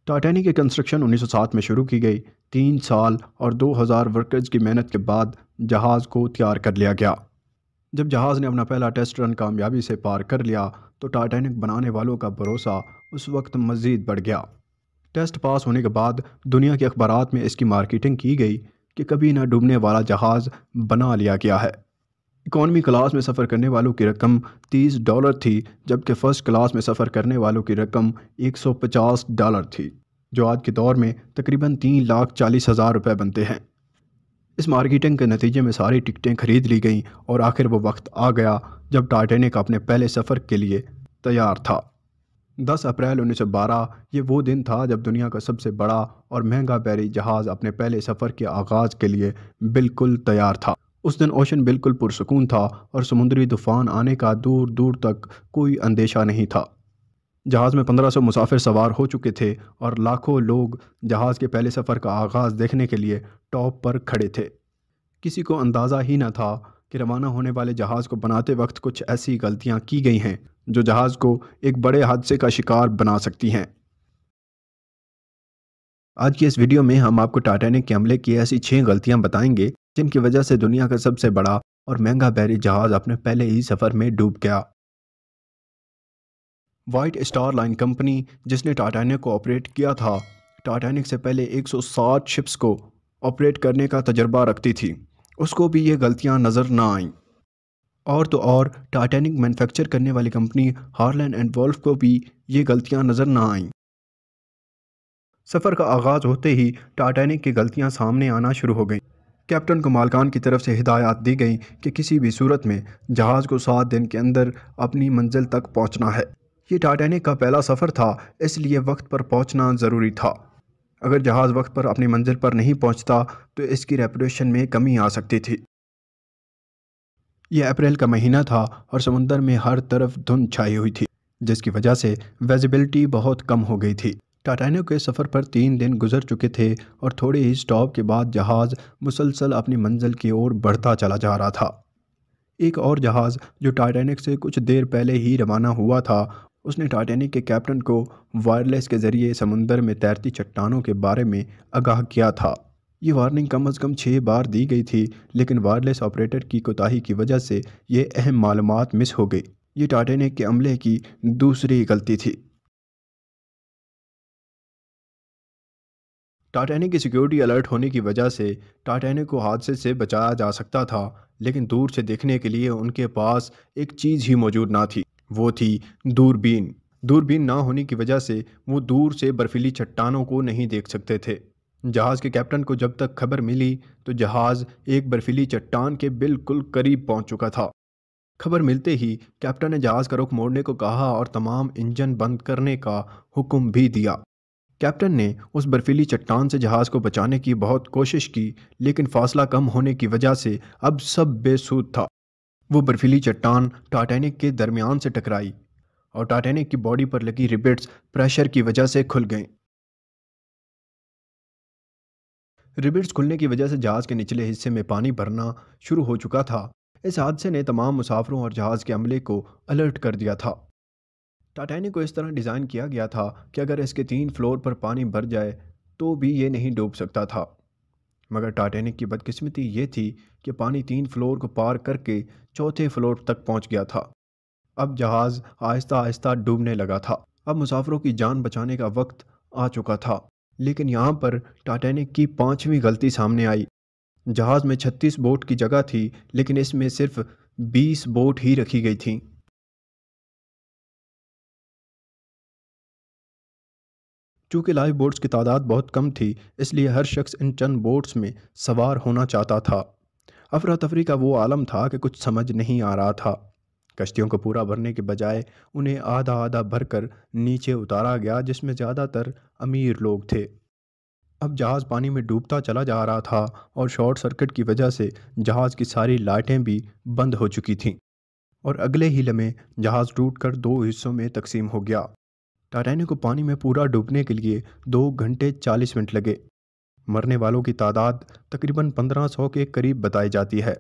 Titanic کی construction 1907 میں شروع کی گئی۔ 3 سال اور 2000 ورکرز کی محنت کے بعد جہاز کو تیار کر لیا گیا۔ جب جہاز نے اپنا پہلا ٹیسٹ رن کامیابی سے پار کر لیا تو ٹائٹینک بنانے والوں کا بھروسہ اس وقت مزید بڑھ گیا۔ ٹیسٹ پاس ہونے کے بعد دنیا کے اخبارات میں اس کی مارکیٹنگ کی گئی کہ کبھی نہ ڈوبنے والا جہاز بنا لیا گیا ہے۔ اکانومی کلاس میں سفر کرنے والوں کی رقم $30 تھی، جبکہ فرسٹ کلاس میں سفر کرنے والوں کی رقم $150 تھی، جو آج کے دور میں تقریباً $3,40,000 بنتے ہیں۔ اس مارکیٹنگ کے نتیجے میں ساری ٹکٹیں خرید لی گئیں اور آخر وہ وقت آ گیا جب ٹائٹینک اپنے پہلے سفر کے لیے تیار تھا۔ 10 اپریل 1912 یہ وہ دن تھا جب دنیا کا سب سے بڑا اور مہنگا بحری جہاز اپنے پہلے سفر کے آغاز کے لیے بالکل تیار تھا۔ اس دن اوشن بالکل پرسکون تھا اور سمندری طوفان آنے کا دور دور تک کوئی اندیشہ نہیں تھا۔ جہاز میں 1500 مسافر سوار ہو چکے تھے اور لاکھوں لوگ جہاز کے پہلے سفر کا آغاز دیکھنے کے لیے ٹاپ پر کھڑے تھے۔ کسی کو اندازہ ہی نہ تھا کہ روانہ ہونے والے جہاز کو بناتے وقت کچھ ایسی غلطیاں کی گئی ہیں جو جہاز کو ایک بڑے حادثے کا شکار بنا سکتی ہیں۔ آج کی اس ویڈیو میں ہم آپ کو ٹائٹینک کے عملے کی ایسی 6 غلطیاں بتائیں گے جن کی وجہ سے دنیا کا سب سے بڑا اور مہنگا بحری جہاز اپنے پہلے ہی سفر میں ڈوب گیا۔ وائٹ اسٹار لائن کمپنی، جس نے ٹائٹینک کو آپریٹ کیا تھا، ٹائٹینک سے پہلے 160 شپس کو آپریٹ کرنے کا تجربہ رکھتی تھی۔ اس کو بھی یہ غلطیاں نظر نہ آئیں۔ اور تو اور ٹائٹینک مینوفیکچر کرنے والی کمپنی ہارلین اینڈ وولف کو بھی یہ غلطیاں نظر نہ آئیں۔ سفر کا آغاز ہوتے ہی ٹائٹینک کی غلطیاں سامنے آنا شروع ہو گئیں۔ کیپٹن کو مالکان کی طرف سے ہدایات دی گئیں کہ کسی بھی صورت میں جہاز کو 7 دن کے اندر اپنی منزل تک پہنچنا ہے۔ یہ ٹائٹینک کا پہلا سفر تھا، اس لیے وقت پر پہنچنا ضروری تھا۔ اگر جہاز وقت پر اپنی منزل پر نہیں پہنچتا تو اس کی ریپوٹیشن میں کمی آ سکتی تھی۔ یہ اپریل کا مہینہ تھا اور سمندر میں ہر طرف دھند چھائی ہوئی تھی، جس کی وجہ سے ویزیبلٹی بہت کم ہو گئی تھی۔ ٹائٹینک کے سفر پر 3 دن گزر چکے تھے اور تھوڑے ہی سٹاپ کے بعد جہاز مسلسل اپنی منزل کی اور بڑھتا چلا جا رہا تھا۔ ایک اور جہاز جو ٹائٹینک سے کچھ دیر پہلے ہی روانہ ہوا تھا، اس نے ٹائٹینک کے کیپٹن کو وائرلیس کے ذریعے سمندر میں تیرتی چٹانوں کے بارے میں آگاہ کیا تھا۔ یہ وارننگ کم از کم 6 بار دی گئی تھی، لیکن وائرلیس آپریٹر کی کوتاہی کی وجہ سے یہ اہم معلومات مس ہو گئی۔ یہ ٹائٹینک کے عملے کی دوسری غلطی تھی۔ ٹائٹینک کی سیکیورٹی الرٹ ہونے کی وجہ سے ٹائٹینک کو حادثے سے بچایا جا سکتا تھا، لیکن دور سے دیکھنے کے لیے ان کے پاس ایک چیز ہی موجود نہ تھی، وہ تھی دوربین۔ دوربین نہ ہونے کی وجہ سے وہ دور سے برفیلی چٹانوں کو نہیں دیکھ سکتے تھے۔ جہاز کے کیپٹن کو جب تک خبر ملی تو جہاز ایک برفیلی چٹان کے بالکل قریب پہنچ چکا تھا۔ خبر ملتے ہی کیپٹن نے جہاز کا رخ موڑنے کو کہا اور تمام انجن بند کرنے کا حکم بھی دیا۔ کیپٹن نے اس برفیلی چٹان سے جہاز کو بچانے کی بہت کوشش کی، لیکن فاصلہ کم ہونے کی وجہ سے اب سب بے سود تھا۔ وہ برفیلی چٹان ٹائٹینک کے درمیان سے ٹکرائی اور ٹائٹینک کی باڈی پر لگی ریبٹس پریشر کی وجہ سے کھل گئیں۔ ریبٹس کھلنے کی وجہ سے جہاز کے نچلے حصے میں پانی بھرنا شروع ہو چکا تھا۔ اس حادثے نے تمام مسافروں اور جہاز کے عملے کو الرٹ کر دیا تھا۔ ٹائٹینک کو اس طرح ڈیزائن کیا گیا تھا کہ اگر اس کے 3 فلور پر پانی بھر جائے تو بھی یہ نہیں ڈوب سکتا تھا، مگر ٹائٹینک کی بدقسمتی یہ تھی کہ پانی 3 فلور کو پار کر کے 4تھے فلور تک پہنچ گیا تھا۔ اب جہاز آہستہ آہستہ ڈوبنے لگا تھا۔ اب مسافروں کی جان بچانے کا وقت آ چکا تھا، لیکن یہاں پر ٹائٹینک کی 5ویں غلطی سامنے آئی۔ جہاز میں 36 بوٹ کی جگہ تھی، لیکن اس میں صرف 20 بوٹ ہی رکھی گئی تھیں۔ چونکہ لائف بوٹس کی تعداد بہت کم تھی، اس لیے ہر شخص ان چند بوٹس میں سوار ہونا چاہتا تھا۔ افراتفری کا وہ عالم تھا کہ کچھ سمجھ نہیں آ رہا تھا۔ کشتیوں کو پورا بھرنے کے بجائے انہیں آدھا آدھا بھر کر نیچے اتارا گیا، جس میں زیادہ تر امیر لوگ تھے۔ اب جہاز پانی میں ڈوبتا چلا جا رہا تھا اور شارٹ سرکٹ کی وجہ سے جہاز کی ساری لائٹیں بھی بند ہو چکی تھیں، اور اگلے ہی لمحے جہاز ٹوٹ کر 2 حصوں میں تقسیم ہو گیا۔ ٹائٹینک کو پانی میں پورا ڈوبنے کے لیے 2 گھنٹے 40 منٹ لگے۔ مرنے والوں کی تعداد تقریباً 1500 کے قریب بتائی جاتی ہے۔